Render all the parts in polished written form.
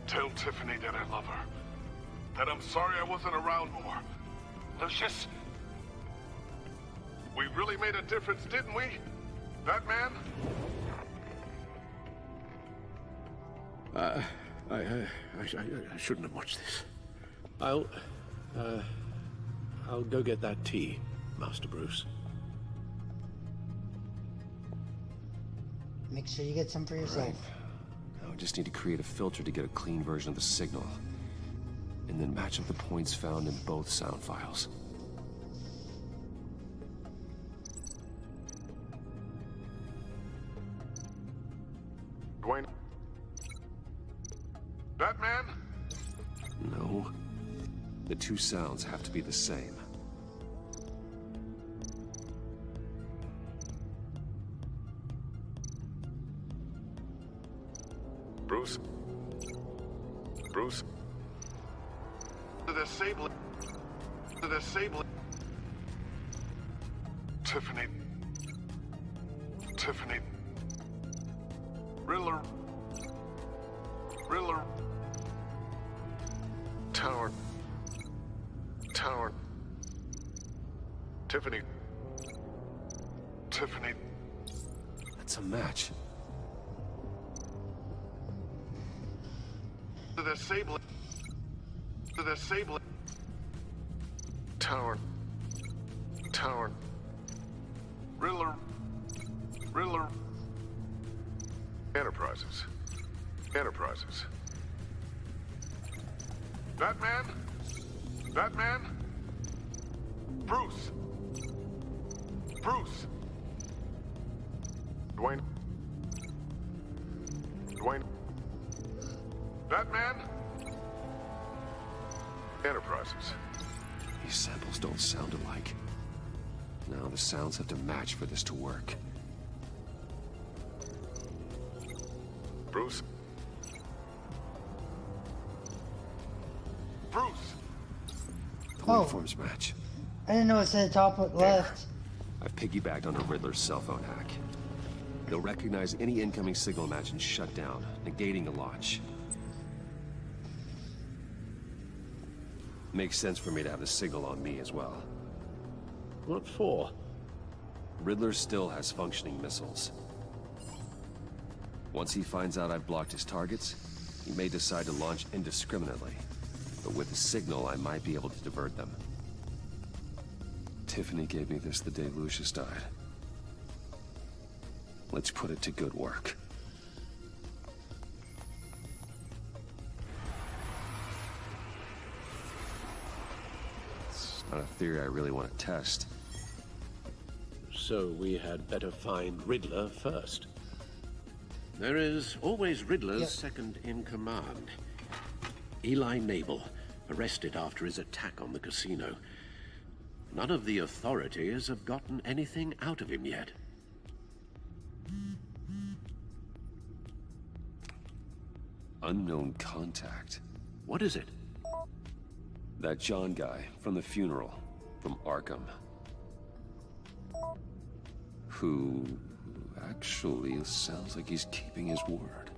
Tell Tiffany that I love her. That I'm sorry I wasn't around more. Lucius, we really made a difference, didn't we? That man? I shouldn't have watched this. I'll go get that tea, Master Bruce. Make sure you get some for yourself. Right. Now I just need to create a filter to get a clean version of the signal. And then match up the points found in both sound files. Dwayne? That man? No. The two sounds have to be the same. Bruce? Bruce? The disabling. Tiffany. Tiffany. Riddler. Tower. Tiffany. That's a match. The disabling. Tower. Riddler. Enterprises. That man? Bruce. Dwayne. That man? Enterprises. These samples don't sound alike. Now the sounds have to match for this to work. Bruce? The Oh. waveforms match. I didn't know it said top left. I've piggybacked onto Riddler's cell phone hack. They'll recognize any incoming signal match and shut down, negating the launch. Makes sense for me to have the signal on me as well. What for? Riddler still has functioning missiles. Once he finds out I've blocked his targets, he may decide to launch indiscriminately. But with the signal, I might be able to divert them. Tiffany gave me this the day Lucius died. Let's put it to good work. It's not a theory I really want to test. So we had better find Riddler first. There is always Riddler's second in command. Eli Nabel, arrested after his attack on the casino. None of the authorities have gotten anything out of him yet. Unknown contact. What is it? That John guy from the funeral, from Arkham. Who actually sounds like he's keeping his word.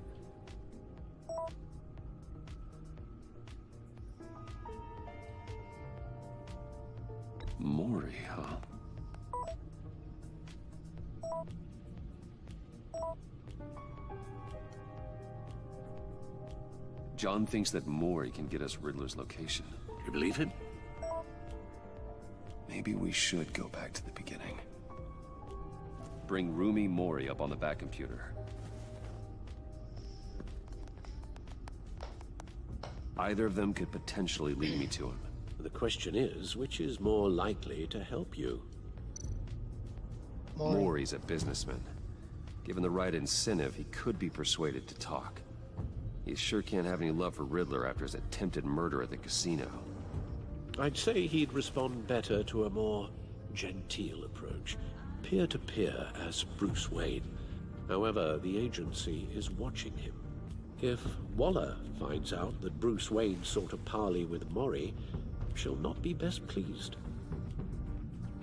Mori, huh? John thinks that Mori can get us Riddler's location. You believe him? Maybe we should go back to the beginning. Bring Rumi Mori up on the back computer. Either of them could potentially lead me to him. The question is, which is more likely to help you? Mori's a businessman. Given the right incentive, he could be persuaded to talk. He sure can't have any love for Riddler after his attempted murder at the casino. I'd say he'd respond better to a more genteel approach. Peer-to-peer as Bruce Wayne. However, the agency is watching him. If Waller finds out that Bruce Wayne sought a parley with Mori, she'll not be best pleased.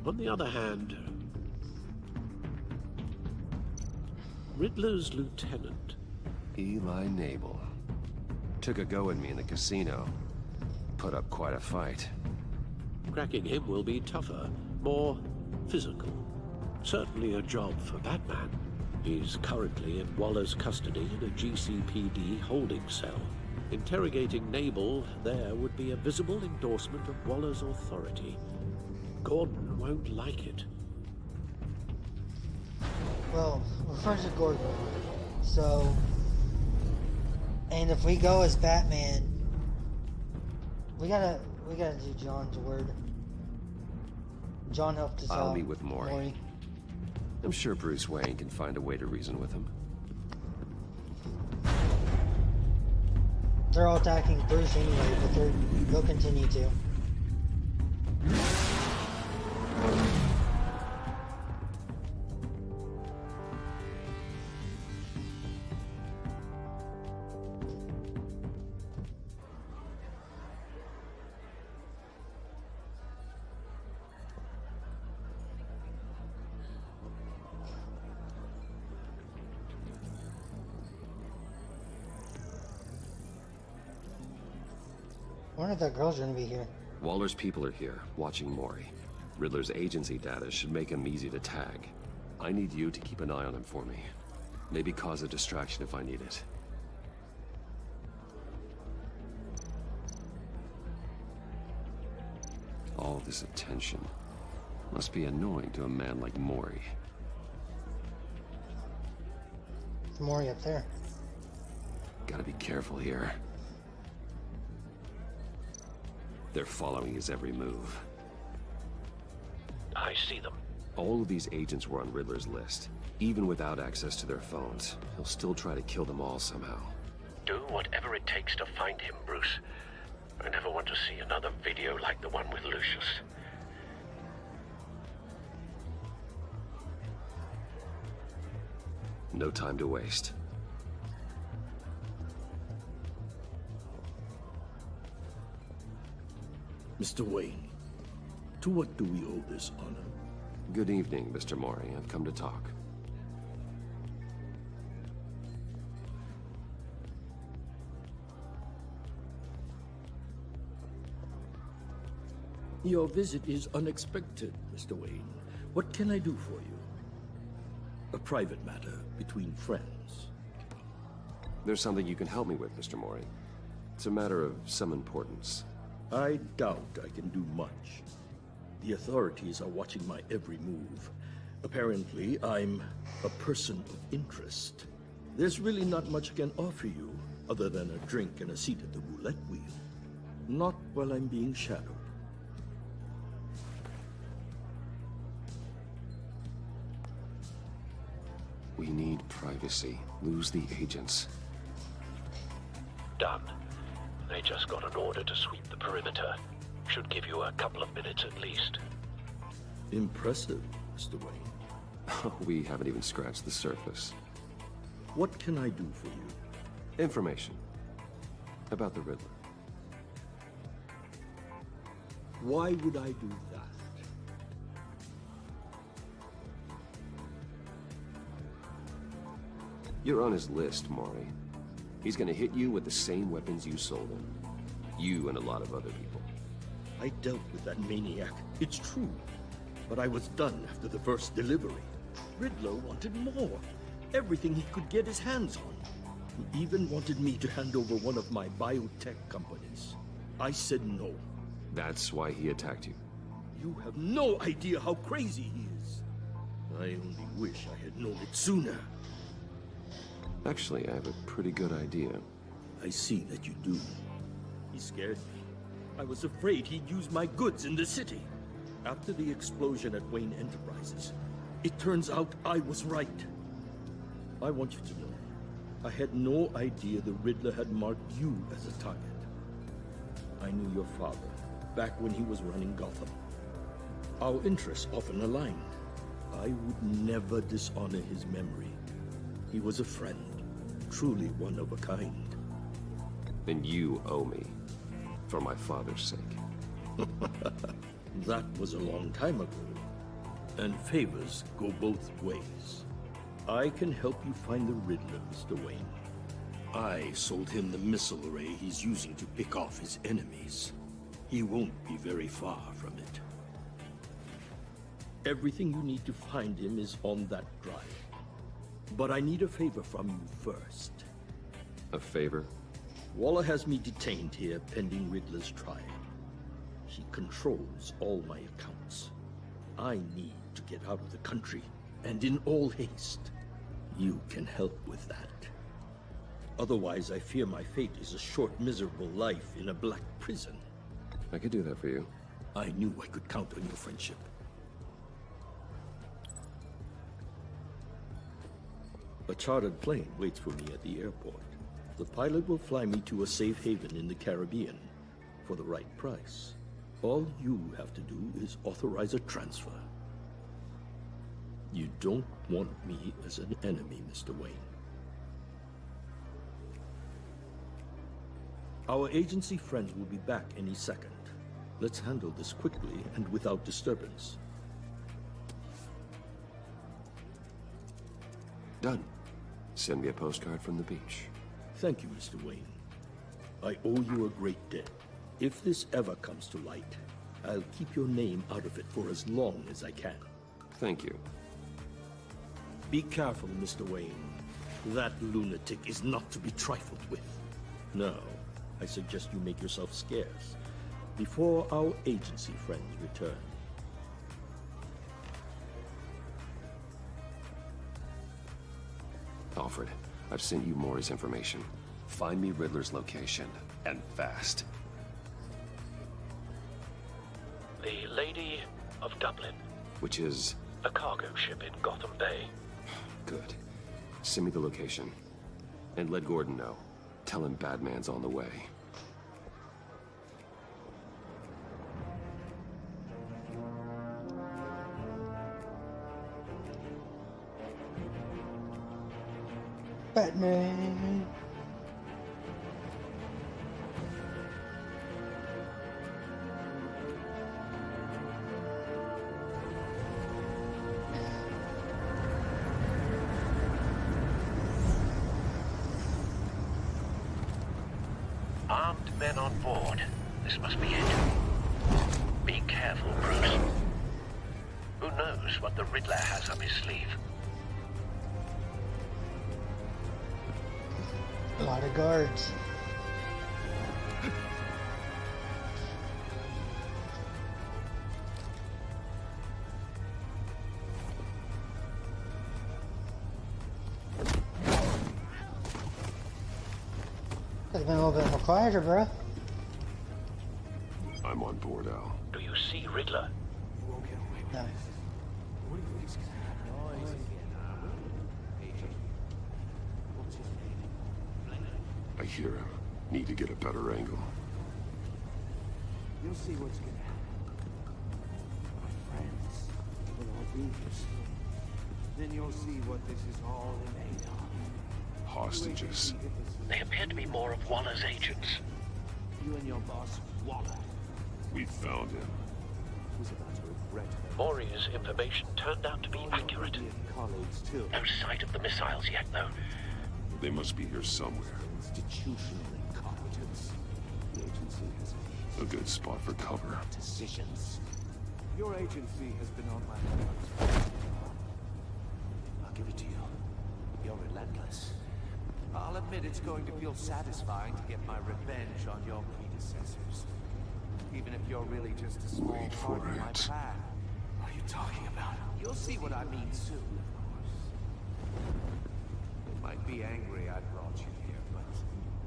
On the other hand, Riddler's lieutenant. Eli Nabel. took a go at me in the casino. Put up quite a fight. Cracking him will be tougher, more physical. Certainly a job for Batman. He's currently in Waller's custody in a GCPD holding cell. Interrogating Nabel there would be a visible endorsement of Waller's authority. Gordon won't like it. Well, we're friends with Gordon. So... And if we go as Batman... We gotta do John's word. John helped us out. I'll meet with Maury. I'm sure Bruce Wayne can find a way to reason with him. They're all attacking Bruce anyway, but they'll continue to. I wonder if that girl's gonna be here. Waller's people are here, watching Maury. Riddler's agency data should make him easy to tag. I need you to keep an eye on him for me. Maybe cause a distraction if I need it. All this attention must be annoying to a man like Maury. There's Maury up there. Gotta be careful here. They're following his every move. I see them. All of these agents were on Riddler's list. Even without access to their phones, he'll still try to kill them all somehow. Do whatever it takes to find him, Bruce. I never want to see another video like the one with Lucius. No time to waste. Mr. Wayne, to what do we owe this honor? Good evening, Mr. Maury. I've come to talk. Your visit is unexpected, Mr. Wayne. What can I do for you? A private matter between friends. There's something you can help me with, Mr. Maury. It's a matter of some importance. I doubt I can do much. The authorities are watching my every move. Apparently, I'm a person of interest. There's really not much I can offer you, other than a drink and a seat at the roulette wheel. Not while I'm being shadowed. We need privacy. Lose the agents. Done. They just got an order to sweep the perimeter. Should give you a couple of minutes at least. Impressive, Mr. Wayne. We haven't even scratched the surface. What can I do for you? Information. About the Riddler. Why would I do that? You're on his list, Maury. He's gonna hit you with the same weapons you sold him. You and a lot of other people. I dealt with that maniac, it's true. But I was done after the first delivery. Riddler wanted more. Everything he could get his hands on. He even wanted me to hand over one of my biotech companies. I said no. That's why he attacked you. You have no idea how crazy he is. I only wish I had known it sooner. Actually, I have a pretty good idea. I see that you do. He scared me. I was afraid he'd use my goods in the city. After the explosion at Wayne Enterprises, it turns out I was right. I want you to know, I had no idea the Riddler had marked you as a target. I knew your father, back when he was running Gotham. Our interests often aligned. I would never dishonor his memory. He was a friend, truly one of a kind. Then you owe me, for my father's sake. That was a long time ago, and favors go both ways. I can help you find the Riddler, Mr. Wayne. I sold him the missile array he's using to pick off his enemies. He won't be very far from it. Everything you need to find him is on that drive. But I need a favor from you first. A favor? Waller has me detained here pending Riddler's trial. He controls all my accounts. I need to get out of the country, and in all haste. You can help with that. Otherwise, I fear my fate is a short, miserable life in a black prison. I could do that for you. I knew I could count on your friendship. A chartered plane waits for me at the airport. The pilot will fly me to a safe haven in the Caribbean for the right price. All you have to do is authorize a transfer. You don't want me as an enemy, Mr. Wayne. Our agency friends will be back any second. Let's handle this quickly and without disturbance. Done. Send me a postcard from the beach. Thank you, Mr. Wayne. I owe you a great debt. If this ever comes to light, I'll keep your name out of it for as long as I can. Thank you. Be careful, Mr. Wayne. That lunatic is not to be trifled with. Now, I suggest you make yourself scarce before our agency friends return. Alfred, I've sent you Maury's information. Find me Riddler's location, and fast. The Lady of Dublin. Which is... A cargo ship in Gotham Bay. good. Send me the location. And let Gordon know. Tell him Batman's on the way. Batman. Armed men on board. This must be it. Be careful, Bruce. Who knows what the Riddler has up his sleeve? A lot of guards. Could have been a little bit more quieter, bro. I'm on board, Al. Do you see Riddler? No. I hear him. Need to get a better angle. You'll see what's gonna happen. My friends will all be here soon. Then you'll see what this is all made of. Hostages. They appear to be more of Waller's agents. You and your boss, Waller, We found him. was about to regret that. Maury's information turned out to be accurate. Your colleagues, too. No sight of the missiles yet, though. They must be here somewhere. Institutional incompetence. The agency has A good spot for cover. decisions. Your agency has been on my mind. I'll give it to you. You're relentless. I'll admit it's going to feel satisfying to get my revenge on your predecessors. Even if you're really just a small Wait part for of my it. plan. What are you talking about? You'll see what I mean soon, of course. They might be angry I brought you here, but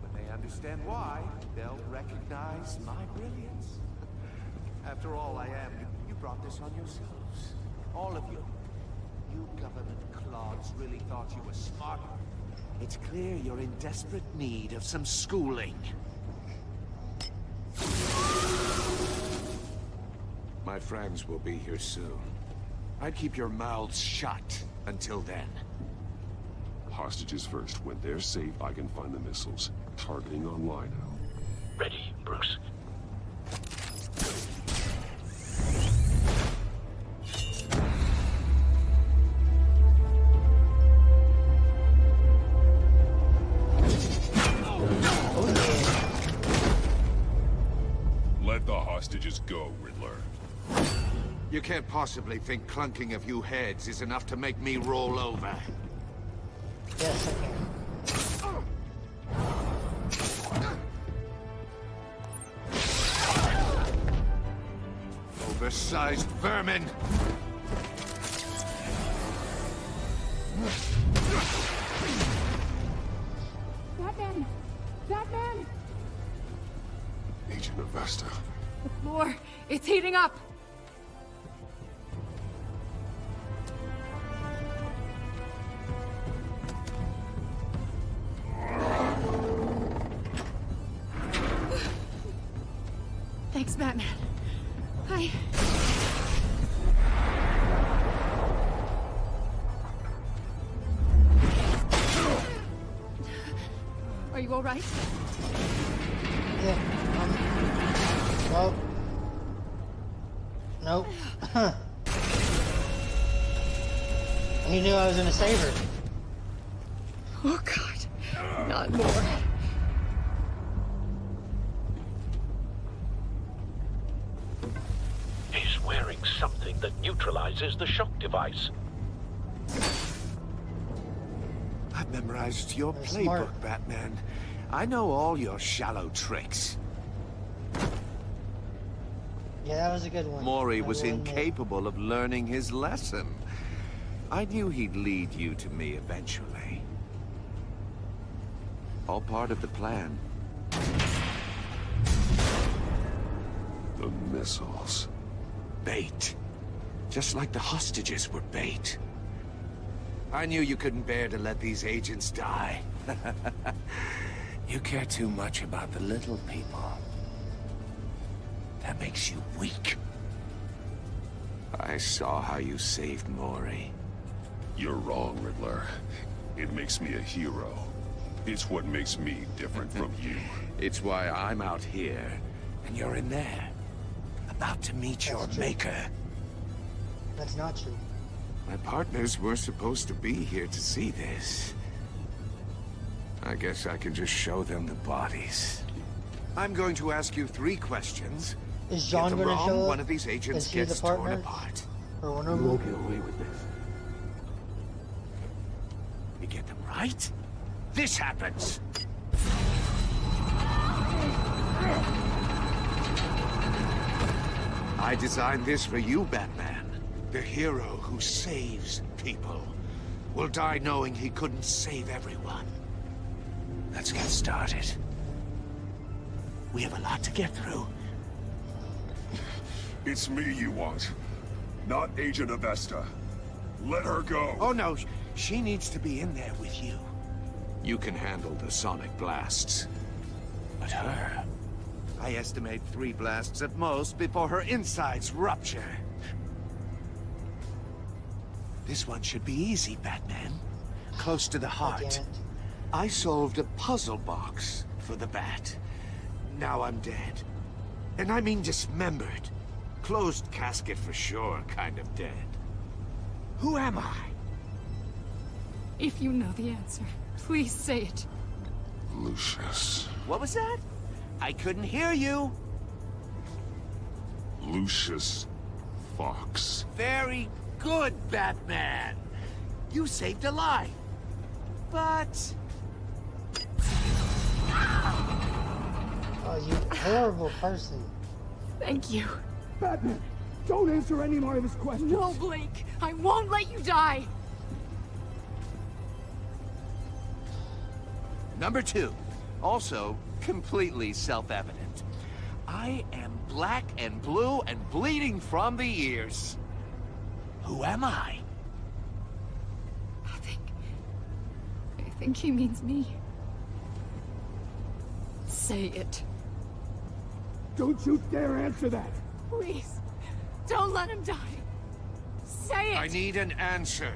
when they understand why, they'll recognize my brilliance. After all, I am. You brought this on yourselves. All of you. You government clods really thought you were smart. It's clear you're in desperate need of some schooling. My friends will be here soon. I'd keep your mouths shut until then. Hostages first. When they're safe, I can find the missiles. Targeting online now. Ready, Bruce. Let the hostages go, Riddler. You can't possibly think clunking a few heads is enough to make me roll over. Yes, I can. Oversized vermin! Batman! Batman! Agent Avesta. The floor, it's heating up! Thanks, Batman. Are you all right? Yeah. Nope. Nope. He knew I was gonna save her. Oh, God. Not more. He's wearing something that neutralizes the shock device. I've memorized your They're playbook, smart. Batman. I know all your shallow tricks. Yeah, that was a good one. Mori I was will admit. incapable of learning his lesson. I knew he'd lead you to me eventually. All part of the plan. The missiles. Bait. Just like the hostages were bait. I knew you couldn't bear to let these agents die. You care too much about the little people. That makes you weak. I saw how you saved Mori. You're wrong, Riddler. It makes me a hero. It's what makes me different from you. It's why I'm out here, and you're in there. About to meet your That's true. maker. That's not true. My partners were supposed to be here to see this. I guess I can just show them the bodies. I'm going to ask you 3 questions. Is John Get them gonna wrong, show up? one of these agents Is he the gets torn partner? apart. Or one of them? Get away with this. You get them right, this happens. I designed this for you, Batman. The hero who saves people will die knowing he couldn't save everyone. Let's get started. We have a lot to get through. It's me you want, not Agent Avesta. Let her go. Oh no, she needs to be in there with you. You can handle the sonic blasts. But her... I estimate 3 blasts at most before her insides rupture. This one should be easy, Batman. Close to the God heart. damn it. I solved a puzzle box for the bat. Now I'm dead. And I mean dismembered. Closed casket for sure, kind of dead. Who am I? If you know the answer, please say it. Lucius. What was that? I couldn't hear you. Lucius Fox. Very good, Batman. You saved a life. But... Oh, you horrible person. Thank you. Batman, don't answer any more of his questions. No, Blake! I won't let you die! Number 2. Also, completely self-evident. I am black and blue and bleeding from the ears. Who am I? I think he means me. Say it. Don't you dare answer that. Please. Don't let him die. Say it! I need an answer.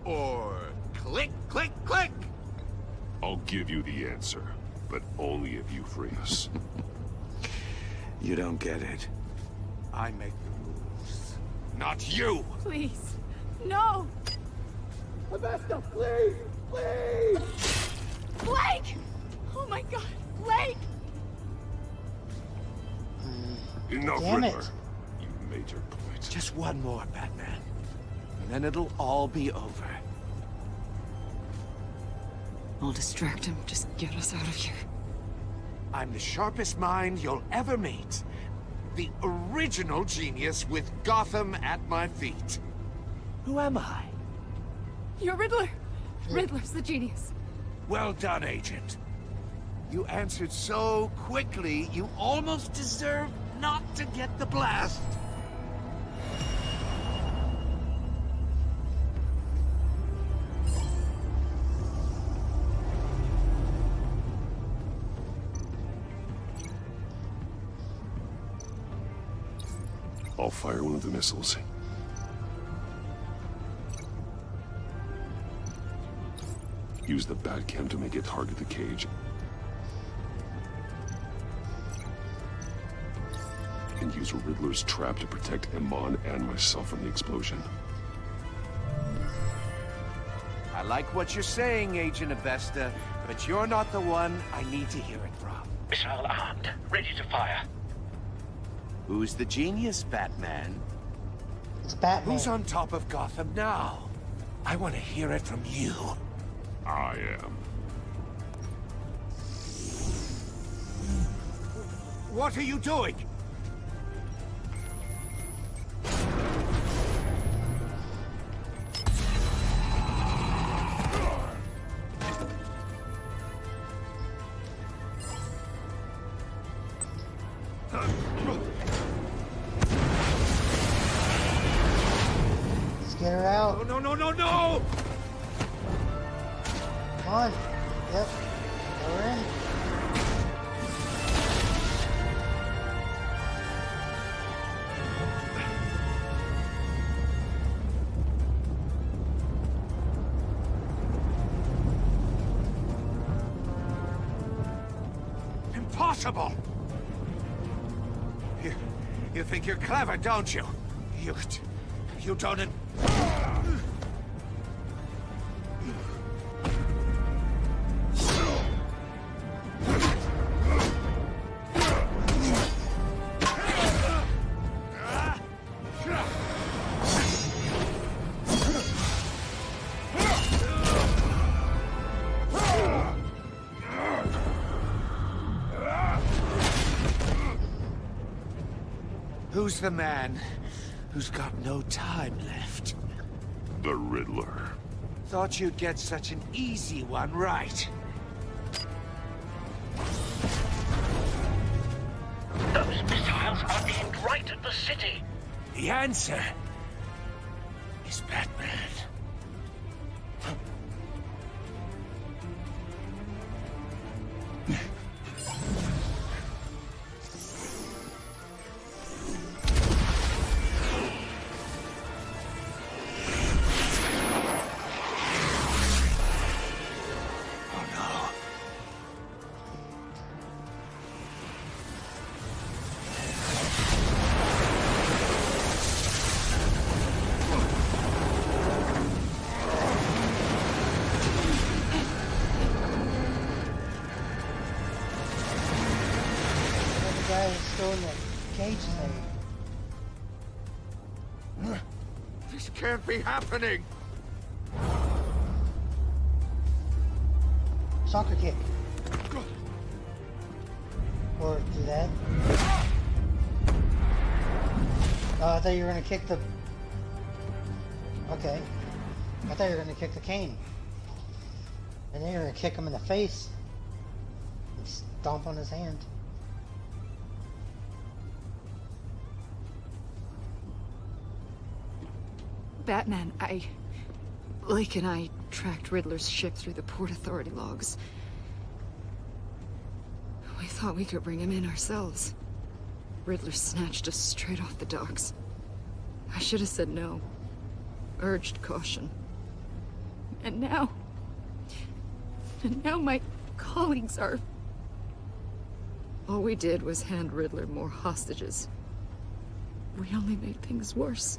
Or click, click, click. I'll give you the answer, but only if you free us. You don't get it. I make the rules, not you. Please. No! Avesta, please! Please! Blake! Oh my god, Blake! Enough, Damn Riddler. it. You made your point. Just one more, Batman. And then it'll all be over. I'll distract him. Just get us out of here. I'm the sharpest mind you'll ever meet. The original genius with Gotham at my feet. Who am I? You're Riddler. Riddler's the genius. Well done, Agent. You answered so quickly, you almost deserve not to get the blast. I'll fire one of the missiles. Use the Batcam to make it target the cage. And use Riddler's trap to protect Iman and myself from the explosion. I like what you're saying, Agent Avesta, but you're not the one I need to hear it from. Missile armed, ready to fire. Who's the genius, Batman? It's Batman. Who's on top of Gotham now? I want to hear it from you. I am. What are you doing? Let's get her out. No, no, no, no! Come on. Yep. We're in. Impossible! You think you're clever, don't you? You don't... Who's the man who's got no time left? The Riddler. Thought you'd get such an easy one right. Those missiles are aimed right at the city. The answer is Batman. The guy who's still in the cage thing. This can't be happening! Soccer kick. Or do that. Oh, I thought you were gonna kick the... Okay. I thought you were gonna kick the cane. And then you're gonna kick him in the face. And stomp on his hand. Batman, Lake and I tracked Riddler's ship through the Port Authority logs. We thought we could bring him in ourselves. Riddler snatched us straight off the docks. I should have said no. Urged caution. And now my colleagues are... All we did was hand Riddler more hostages. We only made things worse.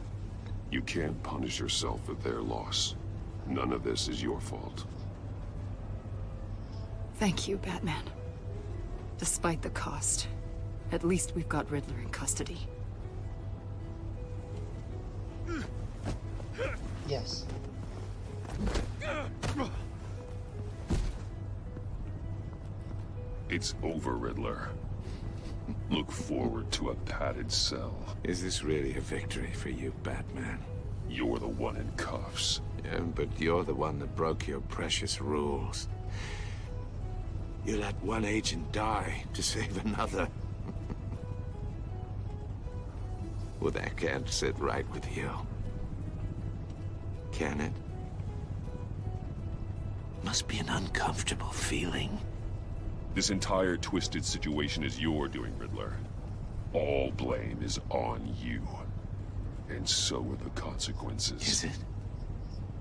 You can't punish yourself for their loss. None of this is your fault. Thank you, Batman. Despite the cost, At least we've got Riddler in custody. Yes. It's over, Riddler. Look forward to a padded cell. Is this really a victory for you, Batman? You're the one in cuffs. Yeah, but you're the one that broke your precious rules. You let one agent die to save another. Well, that can't sit right with you. Can it? Must be an uncomfortable feeling. This entire twisted situation is your doing, Riddler. All blame is on you. And so are the consequences. Is it?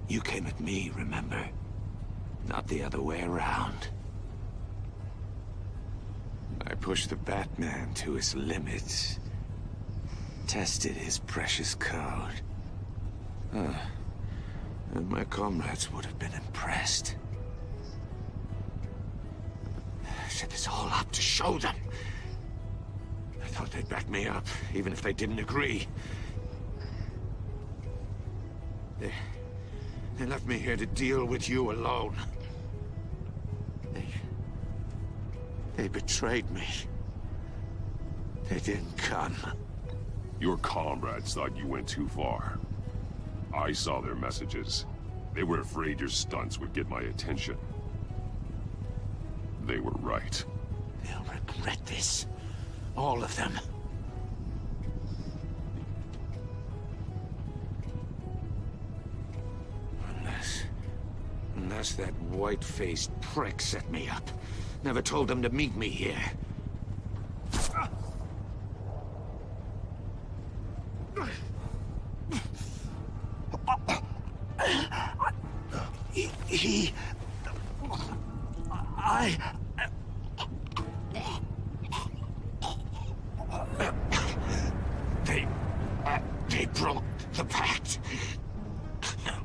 You came at me, remember? Not the other way around. I pushed the Batman to his limits. Tested his precious code. And my comrades would have been impressed. I set this all up to show them. I thought they'd back me up, even if they didn't agree. They left me here to deal with you alone. They betrayed me. They didn't come. Your comrades thought you went too far. I saw their messages. They were afraid your stunts would get my attention. They were right. They'll regret this. All of them. Unless that white-faced prick set me up. Never told them to meet me here. They broke the pact.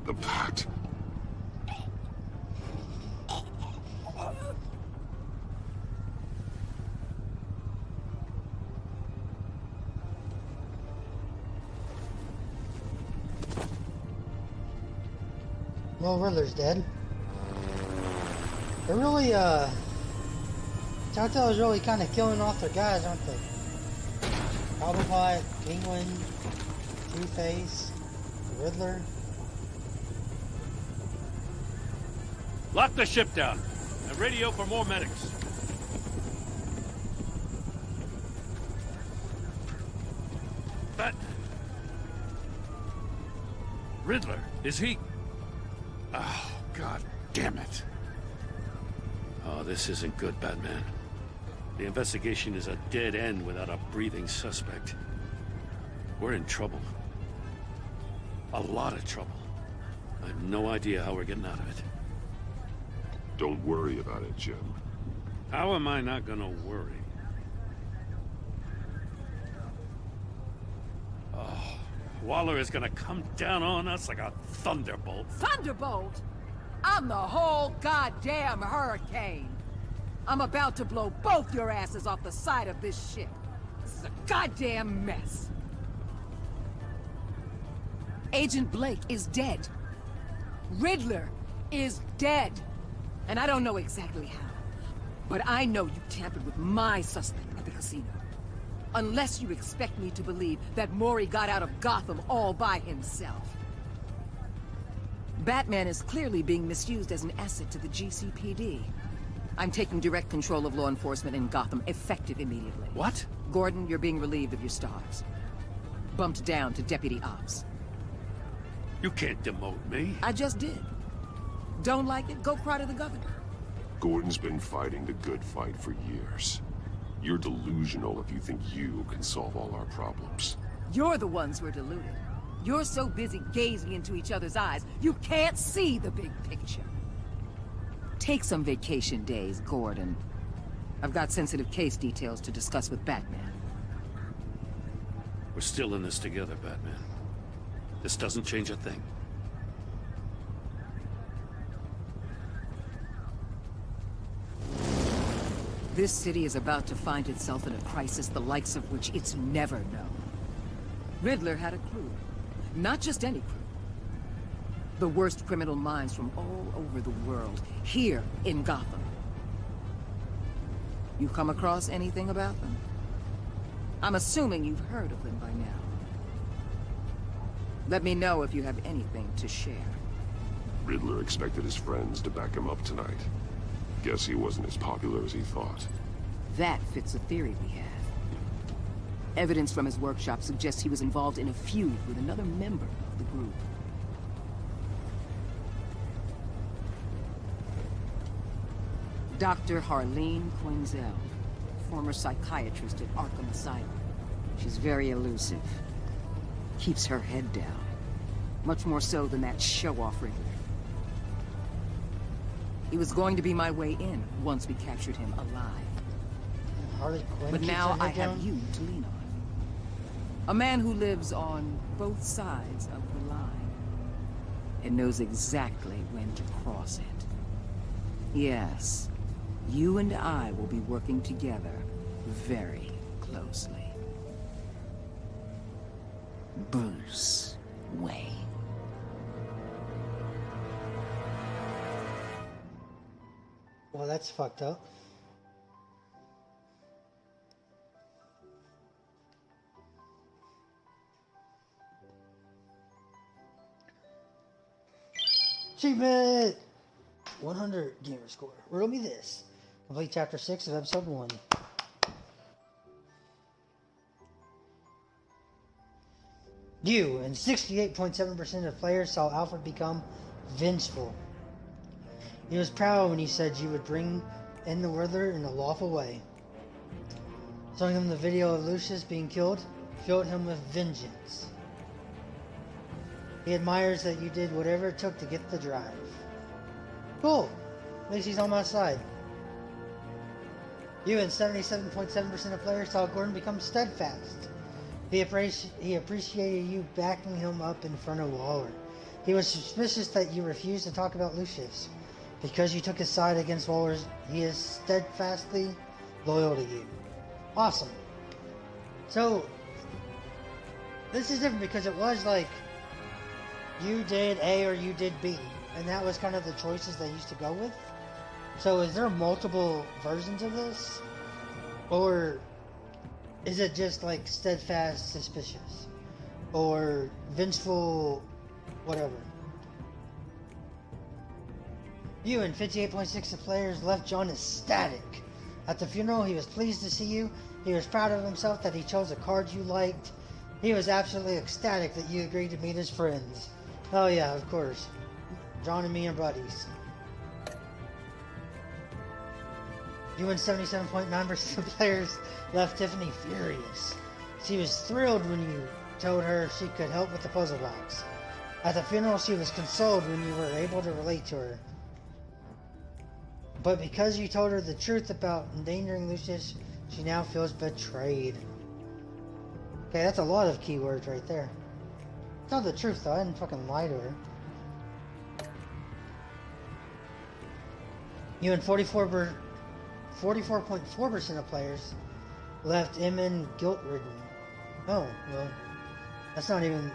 The pact? Well, Riddler's dead. They're really, Telltale's really kind of killing off their guys, aren't they? Cobblepot, Penguin, Two-Face, Riddler. Lock the ship down and radio for more medics. But Riddler, is he? Oh, God damn it. Oh, this isn't good, Batman. The investigation is a dead end without a breathing suspect. We're in trouble. A lot of trouble. I have no idea how we're getting out of it. Don't worry about it, Jim. How am I not gonna worry? Oh, Waller is gonna come down on us like a thunderbolt. Thunderbolt? I'm the whole goddamn hurricane. I'm about to blow both your asses off the side of this ship. This is a goddamn mess. Agent Blake is dead. Riddler is dead. And I don't know exactly how. But I know you tampered with my suspect at the casino. Unless you expect me to believe that Mori got out of Gotham all by himself. Batman is clearly being misused as an asset to the GCPD. I'm taking direct control of law enforcement in Gotham, effective immediately. What? Gordon, you're being relieved of your stars. Bumped down to Deputy Ops. You can't demote me. I just did. Don't like it? Go cry to the governor. Gordon's been fighting the good fight for years. You're delusional if you think you can solve all our problems. You're the ones who are deluded. You're so busy gazing into each other's eyes, you can't see the big picture. Take some vacation days, Gordon. I've got sensitive case details to discuss with Batman. We're still in this together, Batman. This doesn't change a thing. This city is about to find itself in a crisis the likes of which it's never known. Riddler had a crew. Not just any crew. The worst criminal minds from all over the world, here in Gotham. You come across anything about them? I'm assuming you've heard of them by now. Let me know if you have anything to share. Riddler expected his friends to back him up tonight. Guess he wasn't as popular as he thought. That fits a theory we have. Evidence from his workshop suggests he was involved in a feud with another member of the group. Dr. Harleen Quinzel, former psychiatrist at Arkham Asylum. She's very elusive. Keeps her head down. Much more so than that show-off Riddler. He was going to be my way in once we captured him alive. Harley Quinn But keeps now her head I have down? you to lean on. A man who lives on both sides of the line and knows exactly when to cross it. Yes, you and I will be working together very closely. Bruce Wayne. Well, that's fucked up. Achievement! 100 gamer score. Riddle me this. Complete chapter 6 of episode 1. You and 68.7% of players saw Alfred become vengeful. He was proud when he said you would bring in the Riddler in a lawful way. Showing him the video of Lucius being killed filled him with vengeance. He admires that you did whatever it took to get the drive. Cool. At least he's on my side. You and 77.7% of players saw Gordon become steadfast. He appreciated you backing him up in front of Waller. He was suspicious that you refused to talk about Lucius. Because you took his side against Waller, he is steadfastly loyal to you. Awesome. So, this is different because it was like, you did A or you did B. And that was kind of the choices they used to go with. So is there multiple versions of this? Or is it just like steadfast suspicious? Or vengeful whatever? You and 58.6 of players left John ecstatic. At the funeral, he was pleased to see you. He was proud of himself that he chose a card you liked. He was absolutely ecstatic that you agreed to meet his friends. Oh yeah, of course. John and me are buddies. You and 77.9% of players left Tiffany furious. She was thrilled when you told her she could help with the puzzle box. At the funeral, she was consoled when you were able to relate to her. But because you told her the truth about endangering Lucius, she now feels betrayed. Okay, that's a lot of keywords right there. Tell the truth though, I didn't fucking lie to her. You and 44.4% of players left Emin guilt-ridden. Oh, well, that's not a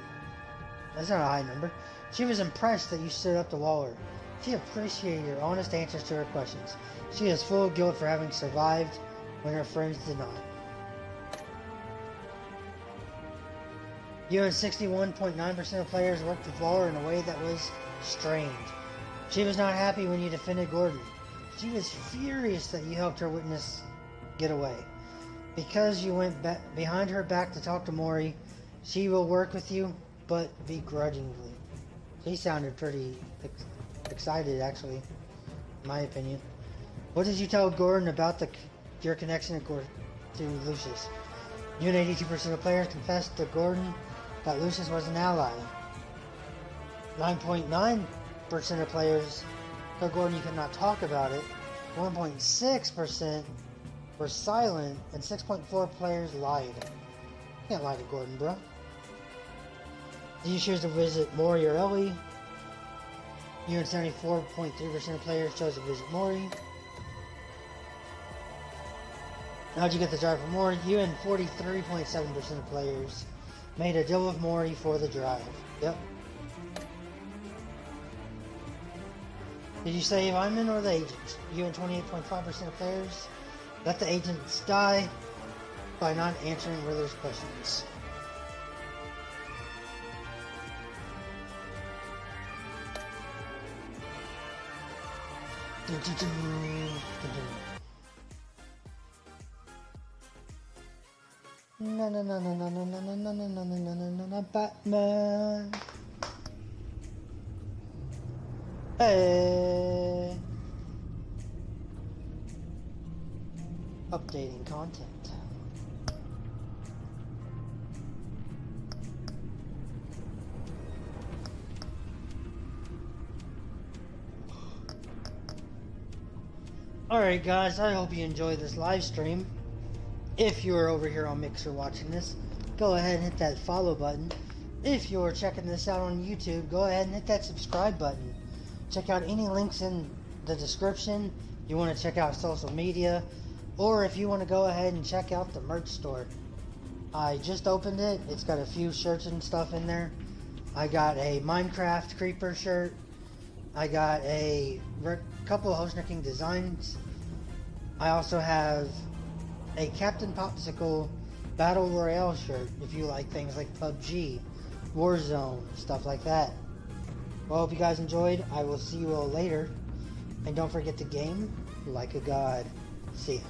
high number. She was impressed that you stood up to Waller. She appreciated your honest answers to her questions. She is full of guilt for having survived when her friends did not. You and 61.9% of players worked with Waller in a way that was strained. She was not happy when you defended Gordon. She was furious that you helped her witness get away. Because you went behind her back to talk to Maury, she will work with you, but begrudgingly. She sounded pretty excited, actually, in my opinion. What did you tell Gordon about your connection to Lucius? You and 82% of players confessed to Gordon that Lucius was an ally. 9.9% of players told Gordon you could not talk about it. 1.6% were silent, and 6.4 players lied. You can't lie to Gordon, bro. Did you choose to visit Maury or Ellie? You and 74.3% of players chose to visit Maury. How'd you get the drive for Mori? You and 43.7% of players made a deal with Mori for the drive. Yep. Did you save Iman or the agents? You and 28.5% of players let the agents die by not answering Riddler's questions. No, no, no, no, no, no, no, no, no, no, no, no, no, no, no, Batman. Hey. Updating content. Alright guys, I hope you enjoyed this live stream. If you are over here on Mixer watching this, go ahead and hit that follow button. If you're checking this out on YouTube, go ahead and hit that subscribe button. Check out any links in the description. You want to check out social media, or if you want to go ahead and check out the merch store. I just opened it. It's got a few shirts and stuff in there. I got a Minecraft Creeper shirt. I got a couple of Hosniking designs. I also have a Captain Popsicle Battle Royale shirt if you like things like PUBG, Warzone, stuff like that. Well, I hope you guys enjoyed. I will see you all later. And don't forget to game like a god. See ya.